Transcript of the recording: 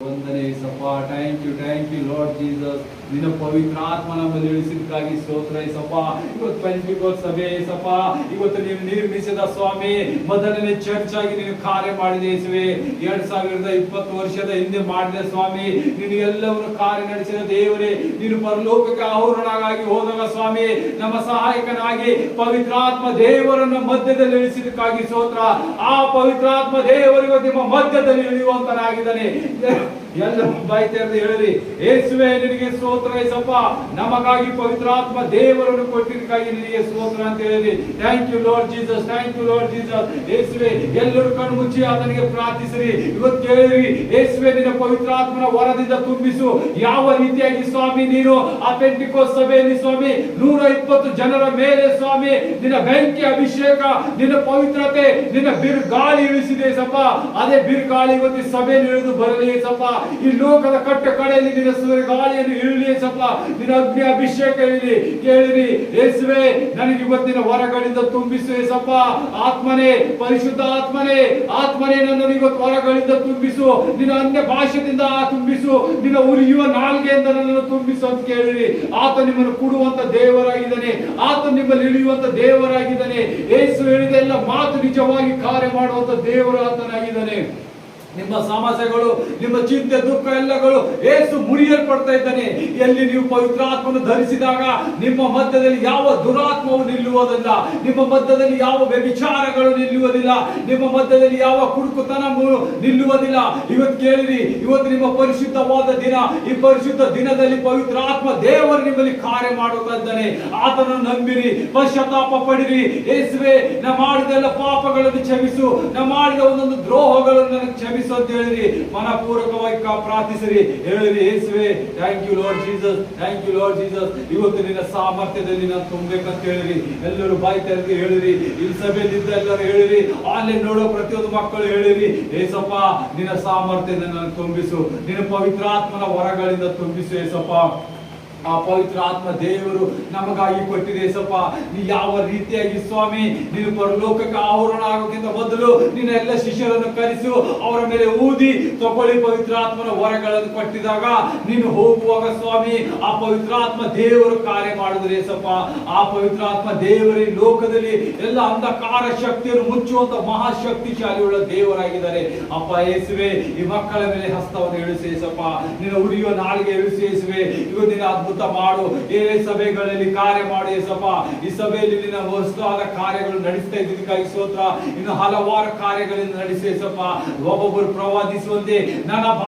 ವಂದನೆ ಏಸಪ್ಪ. Thank you Lord Jesus. ನಿನ್ನ ಪವಿತ್ರ ಆತ್ಮ ನಮ್ಮಲ್ಲಿ ಇಳಿಸಿದ್ದಕ್ಕಾಗಿ ಸ್ತೋತ್ರ ಏಸಪ್ಪ. ಇವತ್ತು ಪೆಂಟೆಕೋಸ್ಟ್ ಸಭೆ ಏಸಪ್ಪ, ಇವತ್ತು ನೀವು ನಿರ್ಮಿಸಿದ ಸ್ವಾಮಿ ಮೊದಲನೇ ಚರ್ಚ್ ಆಗಿ ನೀನು ಕಾರ್ಯ ಮಾಡಿದೆ ಯೇಸುವೆ. 2020 ವರ್ಷದ ಹಿಂದೆ ಮಾಡಿದ ಸ್ವಾಮಿ, ನೀನು ಎಲ್ಲವನ್ನು ಕಾರ್ಯ ನಡೆಸಿದ ದೇವರೇ. ನೀನು ಪರಲೋಕಕ್ಕೆ ಆರೋಹಣವಾಗಿ ಹೋದಾಗ ಸ್ವಾಮಿ, ನಮ್ಮ ಸಹಾಯಕನಾಗಿ ಪವಿತ್ರಾತ್ಮ ದೇವರನ್ನ ಮಧ್ಯದಲ್ಲಿ ಇಳಿಸಿದ್ದಕ್ಕಾಗಿ ಸ್ತೋತ್ರ. ಆ ಪವಿತ್ರಾತ್ಮ ದೇವರಿಗೂ ನಿಮ್ಮ ಮಧ್ಯದಲ್ಲಿ ಇಳಿಯುವಂತನಾಗಿದ್ದಾನೆ. ಎಲ್ಲ ಬಾಯಿ ತೆರೆದು ಹೇಳಿರಿ, ಯೇಸುವೆ ನಿನಗೆ ಸ್ತೋತ್ರ ಏಸಪ್ಪ. ನಮಗಾಗಿ ಪವಿತ್ರಾತ್ಮ ದೇವರನ್ನು ಕೊಟ್ಟಿದ್ದಕ್ಕಾಗಿ ನಿನಗೆ ಸ್ತೋತ್ರ ಅಂತ ಹೇಳಿರಿ. Thank you Lord Jesus. ಯೇಸುವೆ, ಎಲ್ಲರೂ ಕಣ್ಣು ಮುಚ್ಚಿ ಆತನಿಗೆ ಪ್ರಾರ್ಥಿಸಿರಿ. ಇವತ್ತು ಕೇಳಿರಿ, ಯೇಸುವೆ ನಿನ್ನ ಪವಿತ್ರಾತ್ಮನ ವರದಿಂದ ತುಂಬಿಸು. ಯಾವ ರೀತಿಯಾಗಿ ಸ್ವಾಮಿ ನೀನು ಆ ಪೆಂಟೆಕೋಸ್ಟ್ ಸಭೆಯಲ್ಲಿ ಸ್ವಾಮಿ 120 ಜನರ ಮೇಲೆ ಸ್ವಾಮಿ ನಿನ್ನ ಬೆಂಕಿ ಅಭಿಷೇಕ, ನಿನ್ನ ಪವಿತ್ರತೆ, ನಿನ್ನ ಬಿರುಗಾಳಿ ಇಳಿಸಿದೆ ಸಪ್ಪ. ಅದೇ ಬಿರುಗಾಳಿ ಇವತ್ತು ಸಭೆಯಲ್ಲಿ ಇಳಿದು ಬರಲಿ ಸಪ್ಪ. ಈ ಲೋಕದ ಕಟ್ಟ ಕಡೆಯಲ್ಲಿ ನಿನ್ನ ಗಾಳಿಯನ್ನು ಇರಲಿ ಸಪ್ಪ. ನಿನ್ನ ಅಗ್ನಿ ಅಭಿಷೇಕ ಇರಲಿ. ಕೇಳಿರಿ ಯೇಸುವೆ, ನನಗೆ ಇವತ್ತಿನ ವರಗಳಿಂದ ತುಂಬಿಸು ಸಪ್ಪ. ಆತ್ಮನೇ, ಪರಿಶುದ್ಧ ಆತ್ಮನೇ ನನ್ನನ್ನು ಇವತ್ತು ವರಗಳಿಂದ ತುಂಬಿಸು. ನಿನ್ನ ಅನ್ಯ ಭಾಷೆಯಿಂದ ತುಂಬಿಸು. ನಿನ್ನ ಉರಿಯುವ ನಾಲ್ಗೆಯಿಂದ ನನ್ನನ್ನು ತುಂಬಿಸು ಅಂತ ಕೇಳಿರಿ. ಆತ ನಿಮ್ಮನ್ನು ಕೊಡುವಂತ ದೇವರಾಗಿದ್ದಾನೆ. ಆತ ನಿಮ್ಮಲ್ಲಿ ಇಳಿಯುವಂತ ದೇವರಾಗಿದ್ದಾನೆ. ಯೇಸು ಹೇಳಿದ ಎಲ್ಲ ಮಾತು ನಿಜವಾಗಿ ಕಾರ್ಯ ಮಾಡುವಂತ ದೇವರು ಆತನಾಗಿದ್ದಾನೆ. ನಿಮ್ಮ ಸಮಸ್ಯೆಗಳು, ನಿಮ್ಮ ಚಿಂತೆ, ದುಃಖ ಎಲ್ಲಗಳು ಯೇಸು ಮುರಿಯಲ್ಪಡ್ತಾ ಇದ್ದಾನೆ. ಎಲ್ಲಿ ನೀವು ಪವಿತ್ರಾತ್ಮವನ್ನು ಧರಿಸಿದಾಗ ನಿಮ್ಮ ಮಧ್ಯದಲ್ಲಿ ಯಾವ ದುರಾತ್ಮವು ನಿಲ್ಲುವುದಿಲ್ಲ. ನಿಮ್ಮ ಮಧ್ಯದಲ್ಲಿ ಯಾವ ವ್ಯಭಿಚಾರಗಳು ನಿಲ್ಲುವುದಿಲ್ಲ. ನಿಮ್ಮ ಮಧ್ಯದಲ್ಲಿ ಯಾವ ಕುಡುಕುತನ ನಿಲ್ಲುವುದಿಲ್ಲ. ಇವತ್ತು ಕೇಳಿರಿ, ಇವತ್ತು ನಿಮ್ಮ ಪರಿಶುದ್ಧವಾದ ದಿನ. ಈ ಪರಿಶುದ್ಧ ದಿನದಲ್ಲಿ ಪವಿತ್ರಾತ್ಮ ದೇವರು ನಿಮ್ಮಲ್ಲಿ ಕಾರ್ಯ ಮಾಡುತ್ತಾ ಇದ್ದಾನೆ. ಆತನನ್ನು ನಂಬಿರಿ, ಪಶ್ಚಾತ್ತಾಪ ಪಡಿರಿ. ಯೇಸುವೆ, ನಾ ಮಾಡಿದ ಪಾಪಗಳನ್ನು ಕ್ಷಮಿಸು, ನಾ ಮಾಡಿದ ಒಂದೊಂದು ದ್ರೋಹಗಳನ್ನು ನನಗೆ ಕ್ಷಮಿಸು ಅಂತ ಹೇಳಿರಿ. ಮನಪೂರ್ವಕವಾಗಿ ಪ್ರಾರ್ಥಿಸಿರಿ. ಹೇಳಿರಿ, ಯೇಸುವೆ ಥ್ಯಾಂಕ್ ಯು ಲಾರ್ಡ್ ಜೀಸಸ್. ಇವತ್ತು ನಿನ್ನ ಸಾಮರ್ಥ್ಯದಲ್ಲಿ ನಾನು ತುಂಬಬೇಕಂತ ಹೇಳಿರಿ. ಎಲ್ಲರೂ ಬಾಯಿ ತೆರೆದು ಹೇಳಿರಿ. ಇಲ್ಲಿ ಸಭೆಯಲ್ಲಿ ಇದ್ದ ಎಲ್ಲರೂ ಹೇಳಿರಿ. ಆನ್ಲೈನ್ ನೋಡೋ ಪ್ರತಿಯೊಂದು ಮಕ್ಕಳು ಹೇಳಿರಿ, ಏಸಪ್ಪ ನಿನ್ನ ಸಾಮರ್ಥ್ಯದಿಂದ ನಾನು ತುಂಬಿಸು. ನಿನ್ನ ಪವಿತ್ರಾತ್ಮನ ವರಗಳಿಂದ ತುಂಬಿಸು ಏಸಪ್ಪ. ಆ ಪವಿತ್ರ ಆತ್ಮ ದೇವರು ನಮಗಾಗಿ ಕೊಟ್ಟಿದೆ ಏಸಪ್ಪ. ನೀ ಯಾವ ರೀತಿಯಾಗಿ ಸ್ವಾಮಿ ನೀನು ಪರಲೋಕಕ್ಕೆ ಆರೋಹಣ ಆಗೋಕ್ಕಿಂತ ಮೊದಲು ನಿನ್ನ ಎಲ್ಲ ಶಿಷ್ಯರನ್ನು ಕರೆಸು, ಅವರ ಮೇಲೆ ಊದಿ ತಗೊಳ್ಳಿ ಪವಿತ್ರಾತ್ಮನ ವರಗಳನ್ನು ಕೊಟ್ಟಿದಾಗ ನೀನು ಹೋಗುವಾಗ ಸ್ವಾಮಿ ಆ ಪವಿತ್ರಾತ್ಮ ದೇವರು ಕಾರ್ಯ ಮಾಡಿದ್ರೆ ಏಸಪ್ಪ. ಆ ಪವಿತ್ರಾತ್ಮ ದೇವರ ಈ ಲೋಕದಲ್ಲಿ ಎಲ್ಲ ಅಂಧಕಾರ ಶಕ್ತಿಯನ್ನು ಮುಚ್ಚುವಂತ ಮಹಾಶಕ್ತಿಶಾಲಿ ಉಳ್ಳ ದೇವರಾಗಿದ್ದಾರೆ. ಅಪ್ಪ ಯೇಸುವೆ, ಈ ಮಕ್ಕಳ ಮೇಲೆ ಹಸ್ತವನ್ನು ಇಳಿಸಿ ಏಸಪ್ಪ. ನಿನ್ನ ಉರಿಯುವ ನಾಲಿಗೆ ಇಳಿಸಿ ಯೇಸುವೆ. ಇವತ್ತು ನಿನ್ನ ಅದ್ಭುತ ಮಾಡು. ಸಭೆಗಳಲ್ಲಿ ಕಾರ್ಯ ಮಾಡು ಏಸಪ್ಪ. ಈ ಸಭೆಯಲ್ಲಿ ನಿನ್ನ ವಸ್ತುವಾದ ಕಾರ್ಯಗಳು ನಡೆಸ್ತಾ ಇದ್ದಕ್ಕಾಗಿ ಸ್ತೋತ್ರ. ಇನ್ನು ಹಲವಾರು ಕಾರ್ಯಗಳಿಂದ ನಡೆಸಿ ಏಸಪ್ಪ. ಒಬ್ಬೊಬ್ಬರು ಪ್ರವಾದಿಸುವಂತೆ ನನ್ನ